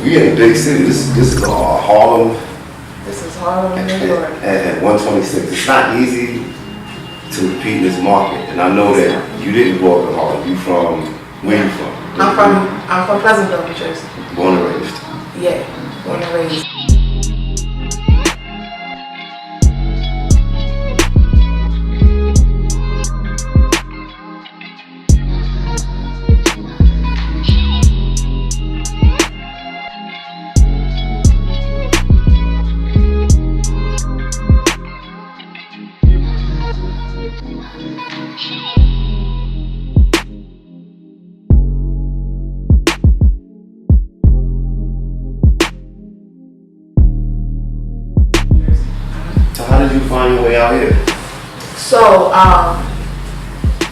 We in a big city. This is Harlem. This is Harlem, New York. At 126. It's not easy to compete in this market. And I know that you didn't grow up in Harlem. You from, where you from? I'm from Pleasantville, New Jersey. Born and raised? Yeah, born and raised. So how did you find your way out here? So, I'm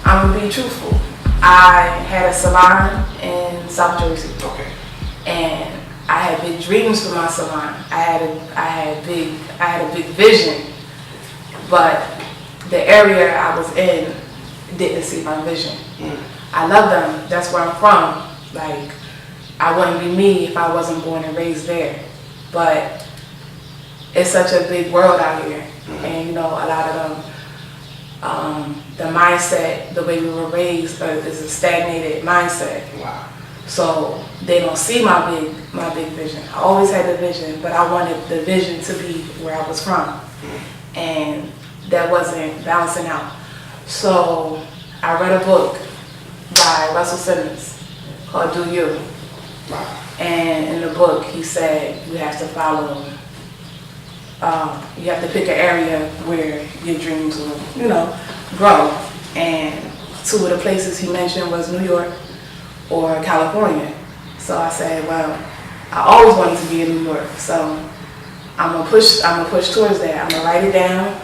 gonna be truthful. I had a salon in South Jersey. Okay. And I had big dreams for my salon. I had a big vision, but the area I was in didn't see my vision. I love them. That's where I'm from. Like, I wouldn't be me if I wasn't born and raised there. But it's such a big world out here, and you know, a lot of them, the mindset, the way we were raised, is a stagnated mindset. Wow. So they don't see my big vision. I always had the vision, but I wanted the vision to be where I was from, and that wasn't balancing out. So I read a book by Russell Simmons called "Do You," and in the book he said you have to follow. You have to pick an area where your dreams will, you know, grow. And two of the places he mentioned was New York or California. So I said, well, I always wanted to be in New York, so I'm gonna push towards that. I'm gonna write it down,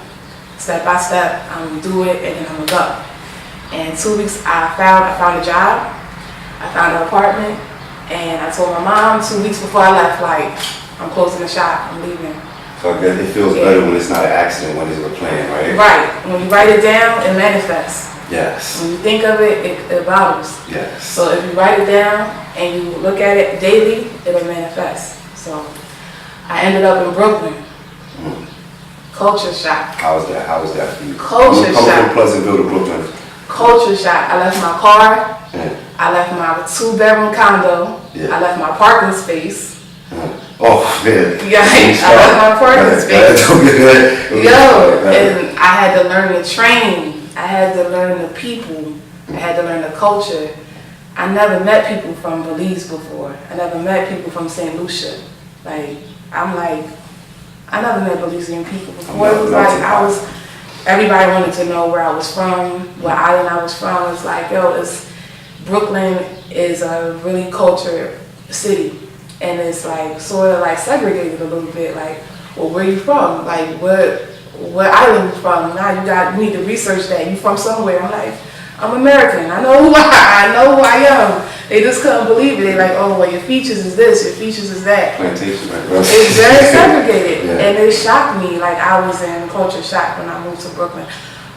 step by step. I'm gonna do it, and then I'm gonna go. And in 2 weeks, I found a job. I found an apartment, and I told my mom 2 weeks before I left, like, I'm closing the shop, I'm leaving. So I guess it feels better when it's not an accident, when it's a plan, right? Right. When you write it down, it manifests. Yes. When you think of it, it bottles. Yes. So if you write it down and you look at it daily, it'll manifest. So I ended up in Brooklyn. Culture shock. How was that for you? Culture shock. Coming from Pleasantville to Brooklyn. Culture shock. I left my car. Yeah. I left my 2-bedroom condo. Yeah. I left my parking space. Oh, man. Yeah, I left my parking space. Yo, and I had to learn to train. I had to learn the people. I had to learn the culture. I never met people from Belize before. I never met people from St. Lucia. I never met Belizean people before. It was like everybody wanted to know where I was from, what island I was from. It's like, Brooklyn is a really cultured city. And it's like sort of like segregated a little bit. Like, well, where you from? Like, what island you from? Now you need to research that. You from somewhere? I'm like, I'm American. I know who I am. They just couldn't believe it. They like, oh, well, your features is this, your features is that. Plantation, right, bro? It's very segregated, Yeah. and it shocked me. Like, I was in culture shock when I moved to Brooklyn,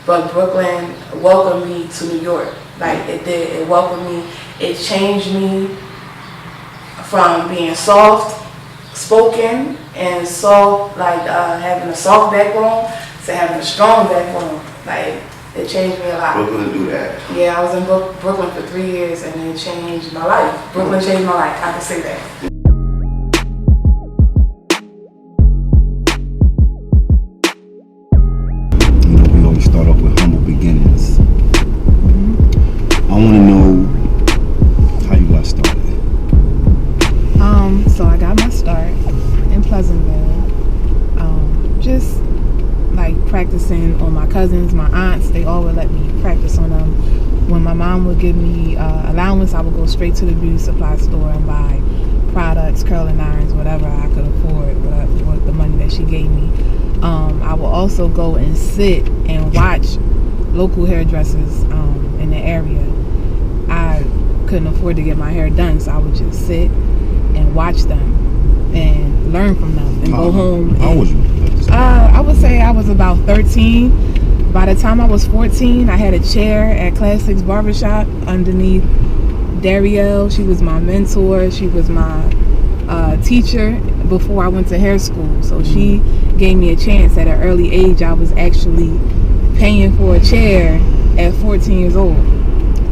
but Brooklyn welcomed me to New York. Like, it did. It welcomed me. It changed me from being soft spoken and soft, having a soft backbone, to having a strong backbone. Like, it changed me a lot. Brooklyn do that. Yeah, I was in Brooklyn for 3 years, and it changed my life. Brooklyn changed my life. I can say that. We always start off with humble beginnings. I want to know how you got started. So I got my start in Pleasantville, just like practicing on my cousins, my aunts. They all would let me practice on them. When my mom would give me allowance, I would go straight to the beauty supply store and buy products, curling irons, whatever I could afford with the money that she gave me. I will also go and sit and watch local hairdressers in the area. I couldn't afford to get my hair done, so I would just sit and watch them and learn from them and go home. How old was you? I would say I was about 13. By the time I was 14, I had a chair at Classics Barbershop underneath Darielle. She was my mentor. She was my teacher before I went to hair school. So she gave me a chance at an early age. I was actually paying for a chair at 14 years old.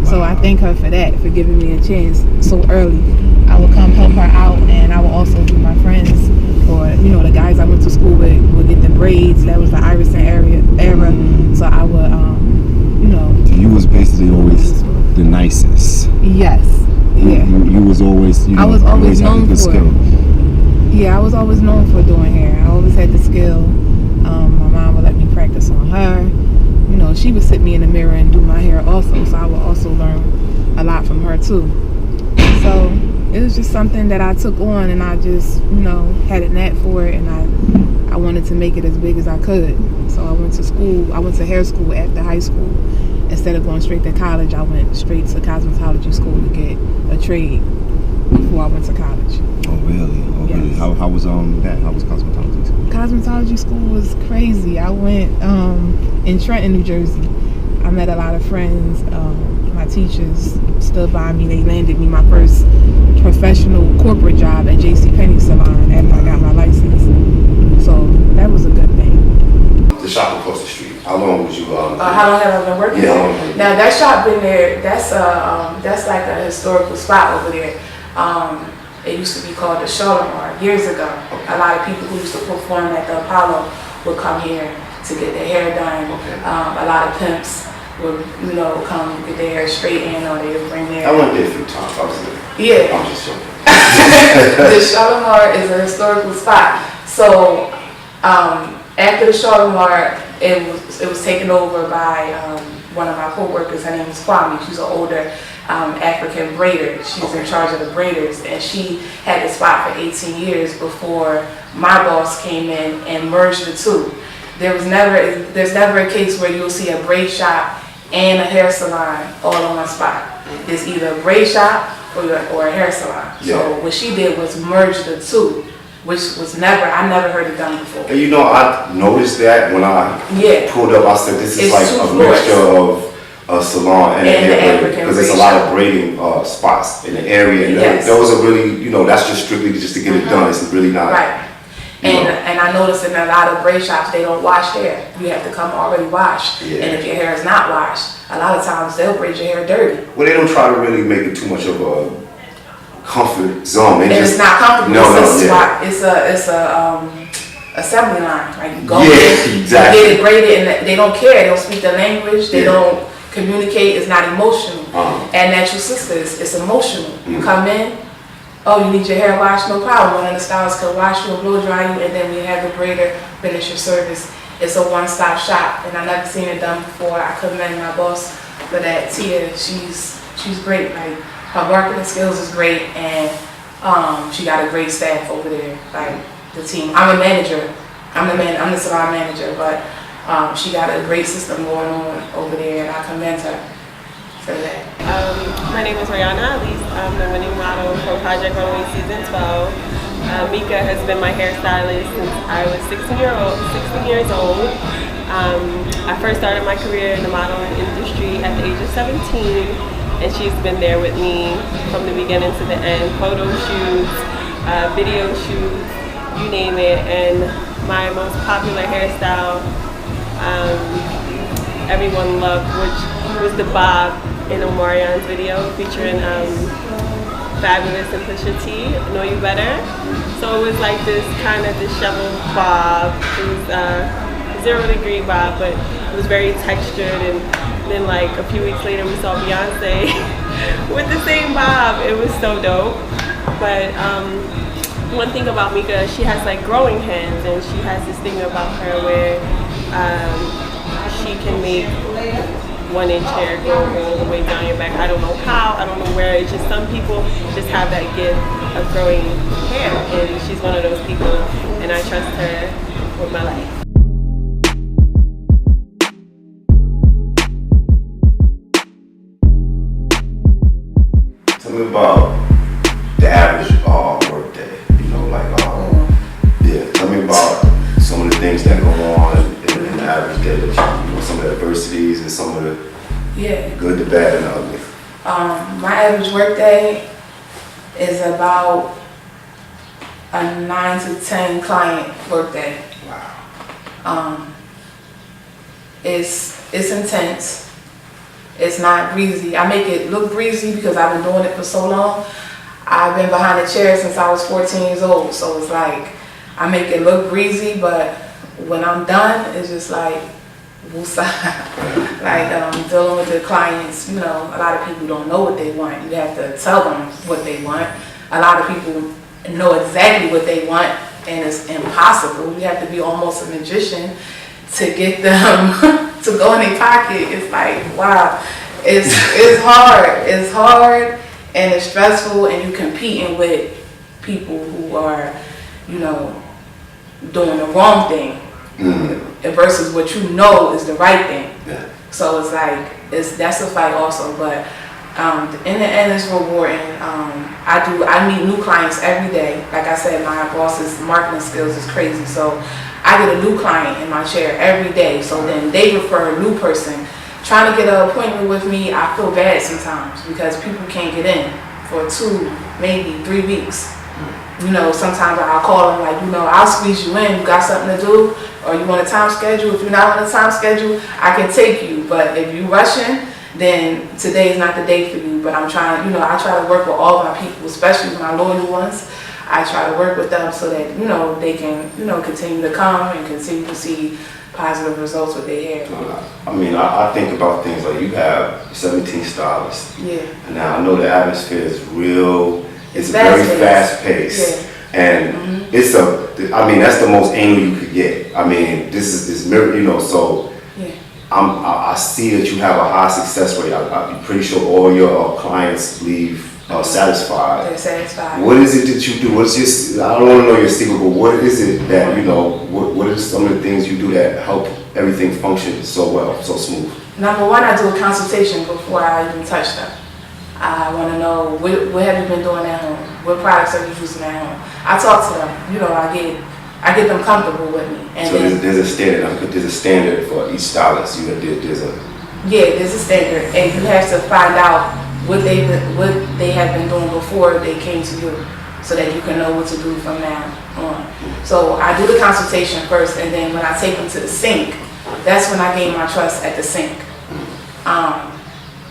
So I thank her for that, for giving me a chance so early. I would come help her out, and I would also do my friends, or the guys I went to school with, would get the braids. That was the Iverson era. So I would, You was basically always the nicest. Yes. Yeah. You was always. I was always had a known good for skill. Yeah, I was always known for doing hair. I always had the skill. My mom would let me practice on her. She would sit me in the mirror and do my hair also, so I would also learn a lot from her too. So it was just something that I took on, and I just, had a knack for it, and I wanted to make it as big as I could. So I went to school. I went to hair school after high school. Instead of going straight to college, I went straight to cosmetology school to get a trade before I went to college. Oh really? Oh Yes. really? How was that? How was cosmetology school? Cosmetology school was crazy. I went in Trenton, New Jersey. I met a lot of friends. My teachers stood by me. They landed me my first professional corporate job at JCPenney salon after I got my license. So that was a good thing. The shop across the street. How long was you? How long have I been working Yeah, there? how long? Now that shop been there. That's like a historical spot over there. It used to be called the Shalimar years ago. A lot of people who used to perform at the Apollo would come here to get their hair done. Okay. A lot of pimps would, come get their hair straightened, or they would bring their. I went there a few times. I was there. Yeah. I'm just joking. The Shalimar is a historical spot. So after the Shalimar, it was taken over by one of my co-workers. Her name is Kwame. She's an older African braider. She's in charge of the braiders, and she had the spot for 18 years before my boss came in and merged the two. There's never a case where you'll see a braid shop and a hair salon all in one spot. It's either a braid shop or a hair salon. Yeah. So what she did was merge the two, which was I never heard it done before. And I noticed that when I Yeah. pulled up, I said, this is It's like two a floors. mixture of a salon and a And the hair braid, African because there's a braid lot shop. of braiding spots in the area. And Yes. those are really, that's just strictly just to get it done. It's really not. Right. And I noticed in a lot of braid shops, they don't wash hair. You have to come already washed. Yeah. And if your hair is not washed, a lot of times they'll braid your hair dirty. Well, they don't try to really make it too much of a comfort zone. They And just, it's not comfortable. No, it's a yeah. spot. It's a assembly line. Like you go Yeah, in, exactly. you get it braided, and they don't care. They don't speak the language. They Yeah. don't communicate. It's not emotional. Uh-huh. And natural sisters, it's emotional. You Mhm. come in, oh, you need your hair washed, no problem. One of the stylists can wash you and blow dry you, and then we have the braider finish your service. It's a one-stop shop, and I've never seen it done before. I commend my boss for that. Tia, she's great. Like her marketing skills is great, and she got a great staff over there. Like the team. I'm a manager. I'm the salon manager, but she got a great system going on over there, and I commend her for that. My name is Rihanna. At least I'm the winning model for Project Runway Season 12. Mika has been my hairstylist since I was 16 years old. I first started my career in the modeling industry at the age of 17, and she's been there with me from the beginning to the end. Photo shoots, video shoots, you name it. And my most popular hairstyle, everyone loved, which was the bob in Omarion's video featuring Fabulous and Pusha T, Know You Better. So it was like this kind of disheveled bob. It was a 0-degree bob, but it was very textured. And then like a few weeks later, we saw Beyonce with the same bob. It was so dope. But one thing about Mika, she has like growing hands, and she has this thing about her where she can make 1-inch hair go all the way down your back. I don't know how, I don't know where. It's just some people just have that gift of growing hair, and she's one of those people, and I trust her with my life. Tell me about the average work day. Tell me about some of the things that go on in the average day. That some of the adversities and some of the good, the bad, and the ugly. My average work day is about a 9 to 10 client work day. Wow. It's intense. It's not breezy. I make it look breezy because I've been doing it for so long. I've been behind the chair since I was 14 years old. So it's like, I make it look breezy, but when I'm done, it's just like, woosah. Like dealing with the clients, you know, a lot of people don't know what they want. You have to tell them what they want. A lot of people know exactly what they want, and it's impossible. You have to be almost a magician to get them to go in their pocket. It's like, wow, it's hard. It's hard and it's stressful, and you're competing with people who are, you know, doing the wrong thing versus what you know is the right thing. Yeah. So it's like, that's a fight also, but in the end it's rewarding. I meet new clients every day. Like I said, my boss's marketing skills is crazy, so I get a new client in my chair every day. So then they refer a new person. Trying to get an appointment with me, I feel bad sometimes because people can't get in for 2, maybe 3 weeks. You know, sometimes I'll call them like, you know, I'll squeeze you in. You got something to do, or you want a time schedule? If you're not on a time schedule, I can take you. But if you're rushing, then today is not the day for you. But I'm trying, you know, I try to work with all my people, especially my loyal ones. I try to work with them so that, you know, they can, you know, continue to come and continue to see positive results with their hair. I mean, I think about things like you have 17 stylists. Yeah. And now I know the atmosphere is real. It's Fast very paced. fast paced. Yeah. And it's I mean, that's the most angle you could get. I mean, this mirror, you know, so Yeah. I see that you have a high success rate. I'm pretty sure all your clients leave satisfied. They're satisfied. What is it that you do? What's your, I don't want to know your secret, but what is it that, you know, what are some of the things you do that help everything function so well, so smooth? Number one, I do a consultation before I even touch them. I want to know, what have you been doing at home? What products are you using at home? I talk to them. You know, I get them comfortable with me. And So then, there's a standard. There's a standard for each stylist. There's a there's a standard, and you have to find out what they have been doing before they came to you, so that you can know what to do from now on. So I do the consultation first, and then when I take them to the sink, that's when I gain my trust at the sink.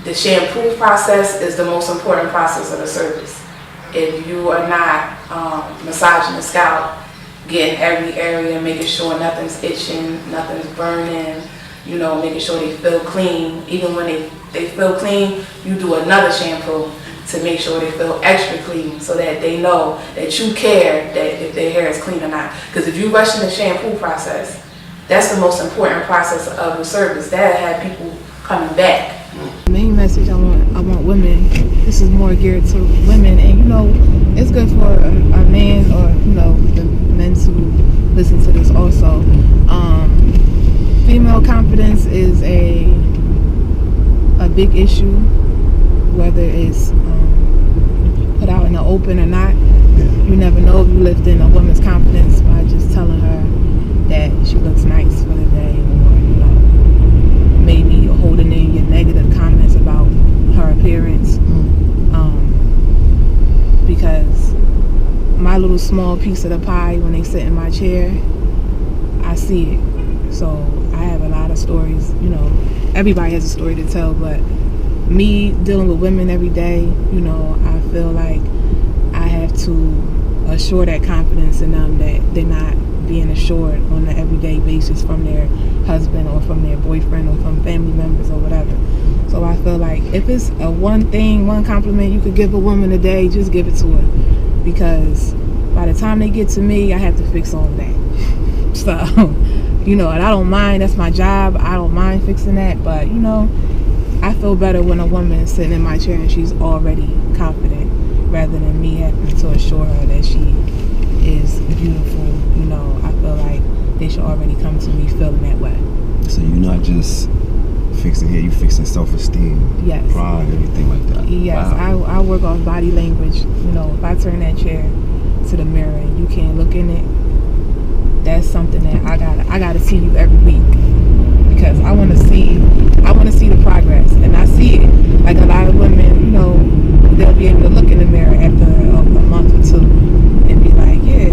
The shampoo process is the most important process of the service. If you are not massaging the scalp, getting every area, making sure nothing's itching, nothing's burning, you know, making sure they feel clean. Even when they feel clean, you do another shampoo to make sure they feel extra clean, so that they know that you care that if their hair is clean or not. Because if you rush in the shampoo process, that's the most important process of the service. That'll have people coming back. The main message I want women, this is more geared to women, and you know, it's good for a man, or you know, the men to listen to this also. Female confidence is a big issue, whether it's put out in the open or not. You never know if you lift in a woman's confidence by just telling her that she looks nice for the day, or you know, maybe holding in your negative comments about her appearance. Because my little small piece of the pie, when they sit in my chair, I see it. So I have a lot of stories, you know, everybody has a story to tell, but me dealing with women every day, you know, I feel like I have to assure that confidence in them, that they're not being assured on an everyday basis from their husband or from their boyfriend or from family members or whatever. So I feel like if it's a one compliment you could give a woman a day, just give it to her, because by the time they get to me, I have to fix all of that. So, you know, and I don't mind, that's my job, I don't mind fixing that, but you know, I feel better when a woman is sitting in my chair and she's already confident, rather than me having to assure her that she is beautiful. You know, I feel like they should already come to me feeling that way. So you're not just fixing hair, you fixing self-esteem, Yes. pride, everything like that. Yes, Wow. I work off body language. You know, if I turn that chair to the mirror and you can't look in it, that's something that I gotta see you every week, because I want to see the progress, and I see it. Like a lot of women, you know, they'll be able to look in the mirror after a month or two and be like, yeah,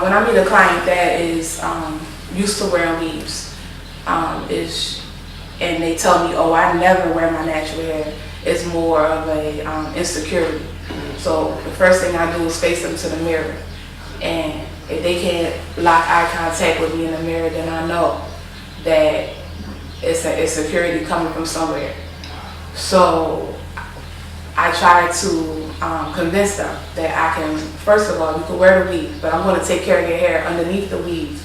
when I meet a client that is used to wearing weaves, and they tell me, oh, I never wear my natural hair, it's more of a insecurity. So the first thing I do is face them to the mirror. And if they can't lock eye contact with me in the mirror, then I know that it's an insecurity coming from somewhere. So I try to convince them that I can, first of all, you can wear the weave, but I'm going to take care of your hair underneath the weave.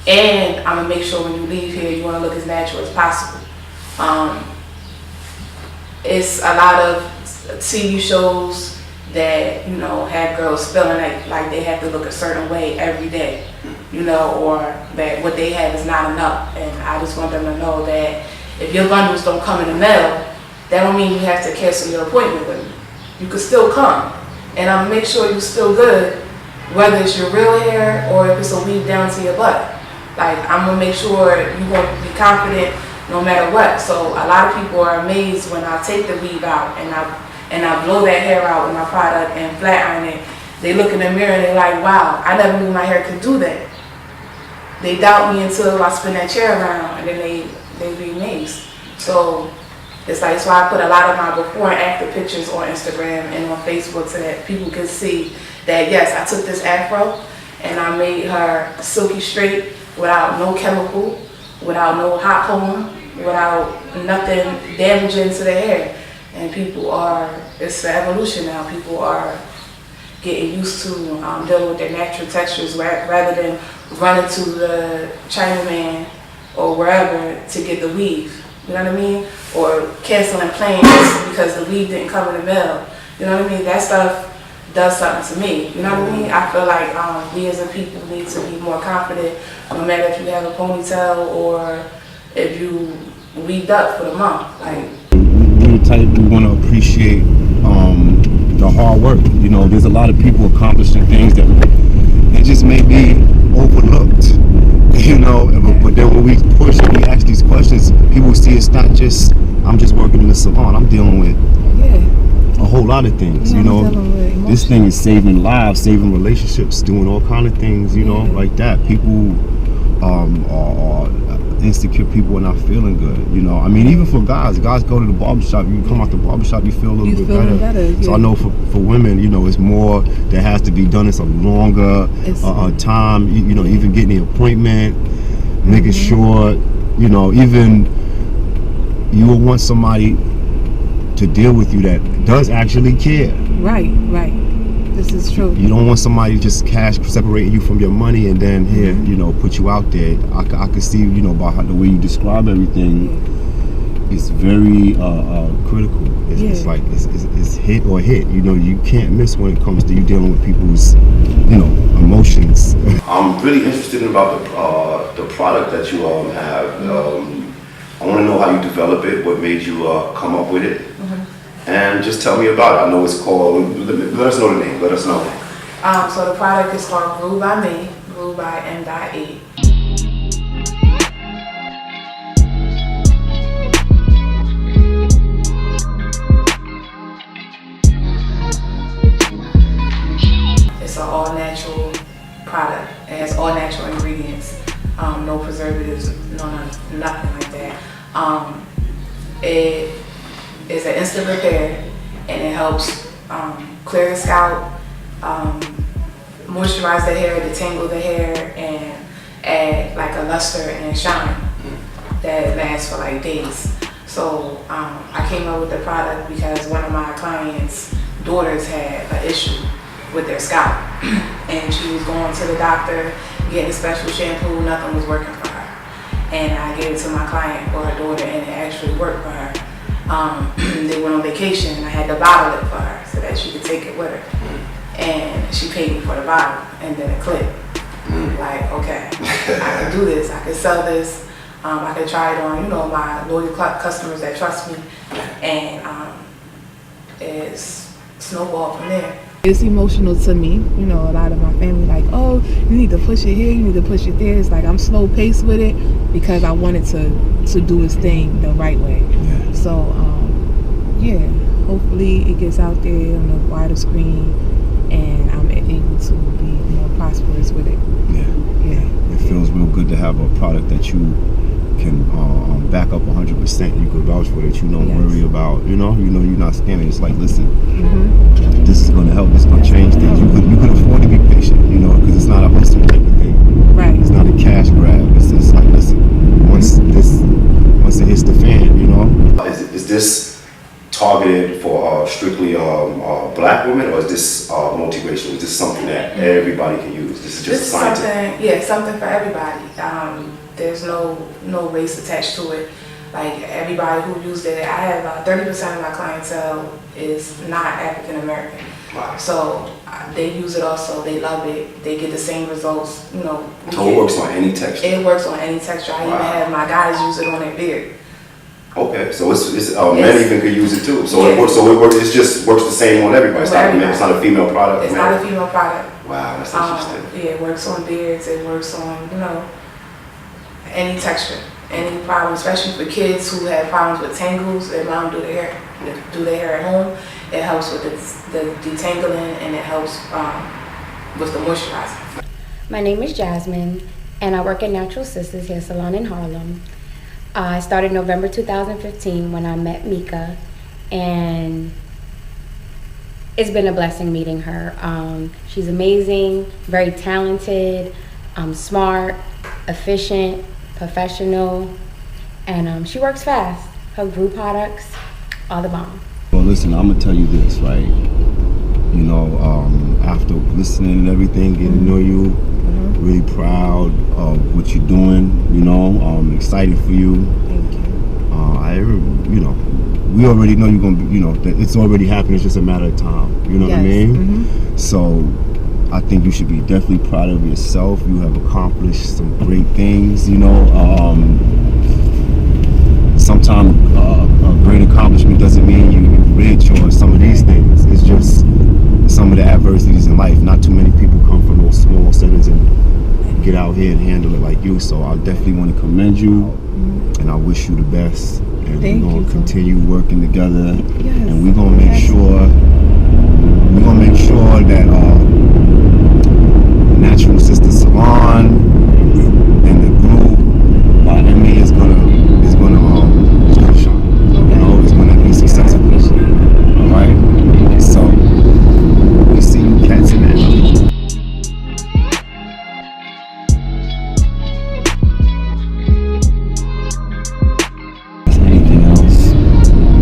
And I'm going to make sure when you leave here, you want to look as natural as possible. It's a lot of TV shows that, you know, have girls feeling like they have to look a certain way every day, you know, or that what they have is not enough. And I just want them to know that if your bundles don't come in the mail, that don't mean you have to cancel your appointment with me. You can still come, and I'll make sure you're still good, whether it's your real hair or if it's a weave down to your butt. Like, I'm gonna make sure you're gonna be confident no matter what. So a lot of people are amazed when I take the weave out and I blow that hair out with my product and flat iron it. They look in the mirror and they're like, wow, I never knew my hair could do that. They doubt me until I spin that chair around, and then they be amazed. So it's like, so I put a lot of my before and after pictures on Instagram and on Facebook so that people can see that, yes, I took this afro and I made her silky straight without no chemical, without no hot comb, without nothing damaging to the hair. And people are, it's an evolution now. People are getting used to dealing with their natural textures rather than running to the Chinaman or wherever to get the weave. You know what I mean? Or canceling plans because the weave didn't come in the mail. You know what I mean? That stuff does something to me. You know what I mean? I feel like we as a people need to be more confident, no matter if you have a ponytail or if you weaved up for the month. Like, we're the type we want to appreciate the hard work. You know, there's a lot of people accomplishing things that just may be overlooked. You know, but then when we push and we ask these questions, people see it's not just, I'm just working in the salon. I'm dealing with a whole lot of things. You know, this thing is saving lives, saving relationships, doing all kind of things. You know, like that. People are insecure. People are not feeling good. You know, I mean, even for guys go to the barbershop. You come out the barbershop, you feel a little bit better. So I know for women, you know, it's more that has to be done. It's a longer time. You know, even getting the appointment, making sure, you know, even you will want somebody to deal with you that does actually care. Right. This is true. You don't want somebody just separating you from your money and then here, you know, put you out there. I can see, you know, by the way you describe everything, it's very critical. It's like it's hit or hit. You know, you can't miss when it comes to you dealing with people's, you know, emotions. I'm really interested about the product that you have. I want to know how you develop it, what made you come up with it. And just tell me about it. I know it's called, let us know the name, let us know. So the product is called Groove by Me, Groove by M.E. It's an all natural product. It has all natural ingredients, no preservatives, nothing like that. It is an instant repair, and it helps clear the scalp, moisturize the hair, detangle the hair, and add like a luster and shine that lasts for like days. So I came up with the product because one of my clients' daughters had an issue with their scalp, and she was going to the doctor, getting a special shampoo, nothing was working for her. And I gave it to my client for her daughter, and it actually worked for her. They went on vacation and I had to bottle it for her so that she could take it with her. And she paid me for the bottle, and then it clicked. Like, okay, I can do this, I can sell this, I can try it on, you know, my loyal customers that trust me, and it's snowballed from there. It's emotional to me, you know. A lot of my family like, oh, you need to push it here, you need to push it there. It's like I'm slow paced with it because I wanted to do its thing the right way. So hopefully it gets out there on a wider screen and I'm able to be more prosperous with it. Yeah. It feels real good to have a product that you can back up 100%. You can vouch for that. You don't Yes. worry about. You know you're not scamming. It's like, listen, Mm-hmm. this is gonna help. This is gonna change things. You can afford to be patient. You know, because it's not a hustle type of thing. Right. It's not a cash grab. It's just like, listen, once it hits the fan, you know. Is this targeted for strictly black women, or is this multiracial? Is this something that everybody can use? This is This just is scientific. something for everybody. There's no race attached to it. Like everybody who used it, I have 30% of my clientele is not African American. Wow. So they use it also. They love it. They get the same results. You know. So it works on any texture. It works on any texture. I even Wow. have my guys use it on their beard. Okay, so it's Yes. men even could use it too. So it Yes. works. So it works. It just works the same on everybody. It's For not everybody. it's not a female product. It's not a female product. Wow, that's interesting. Yeah, it works on beards. It works on any texture, any problem, especially for kids who have problems with tangles. Their mom do their hair at home. It helps with the detangling, and it helps with the moisturizing. My name is Jasmine, and I work at Natural Sisters Hair Salon in Harlem. I started November 2015 when I met Mika, and it's been a blessing meeting her. She's amazing, very talented, smart, efficient, professional, and she works fast. Her group products are the bomb. Well, listen, I'm gonna tell you this, right? You know, after listening and everything, getting to know you, really proud of what you're doing. You know, excited for you. Thank you. We already know you're gonna be. That it's already happening. It's just a matter of time. You know what I Yes. mean? Mm-hmm. So, I think you should be definitely proud of yourself. You have accomplished some great things. Sometimes a great accomplishment doesn't mean you're rich or some of these things. It's just some of the adversities in life. Not too many people come from those small settings and get out here and handle it like you. So I definitely want to commend you, and I wish you the best. And Thank we're you. gonna continue working together, Yes. and we're gonna make sure that Natural Sister Salon and the group by Emmy is gonna shine. It's gonna be successful. All right. So we see you cats in that. Anything else?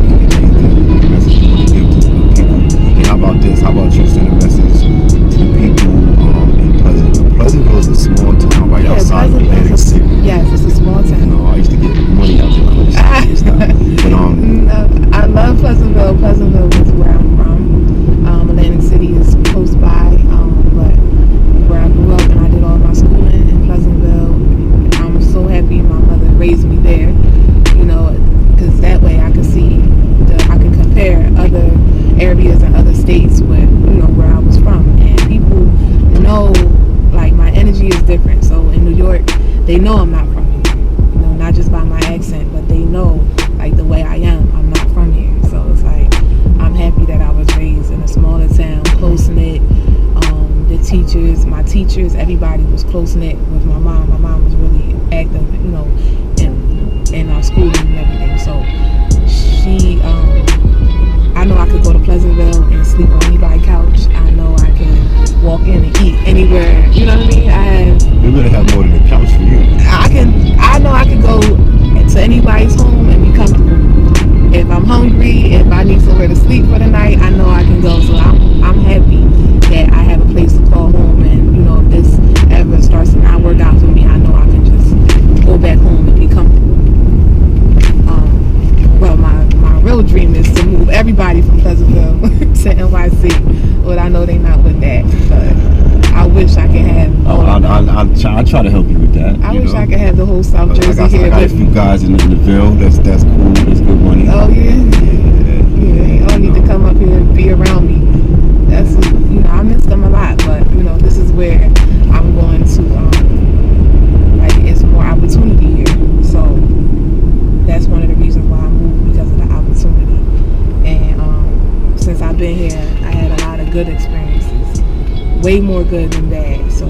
Anything message you want to give to the people? And how about this? How about you send a message to the people in Pleasantville? Pleasantville is a small town right outside of Atlantic City. Yes, it's a small town. I used to get money out there and stuff. But I love Pleasantville. Pleasantville is where I'm from. Atlantic City is close by, but where I grew up and I did all my schooling in Pleasantville, I'm so happy my mother raised me there, because that way I could I could compare other areas and other states with, where I was from. And people know, like, my energy is different. So in New York, they know I'm not from here, not just by my accent, but they know, like, the way I am, I'm not from here. So it's like, I'm happy that I was raised in a smaller town, close-knit. My teachers, everybody was close-knit with my mom. My mom was really active, in our schooling and everything. So she, I know I could go to Pleasantville and sleep on anybody's couch. I know I can walk in and eat anywhere. You know what I mean? we really have more than a couch for you. I know I could go to anybody's home and be comfortable. If I'm hungry, if I need somewhere to sleep for the night, I know I can go. So I'm happy that I have a place to call home, and if this ever starts to not work out for me, I know I can just go back home and be comfortable. Well, my real dream is to move everybody from Pleasantville to NYC, but I know they're not with that. But I wish I could have. I'll try to help you with that. I wish I could have the whole South Jersey here. I got a with few me. guys in the Ville. That's cool. That's good money. Oh yeah. Yeah. They all need to come up here and be around me. That's I miss them a lot, but this is where I'm going to it's more opportunity here. So that's one of the reasons why I moved, because of the opportunity. And since I've been here, I had a lot of good experiences. way more good than bad. So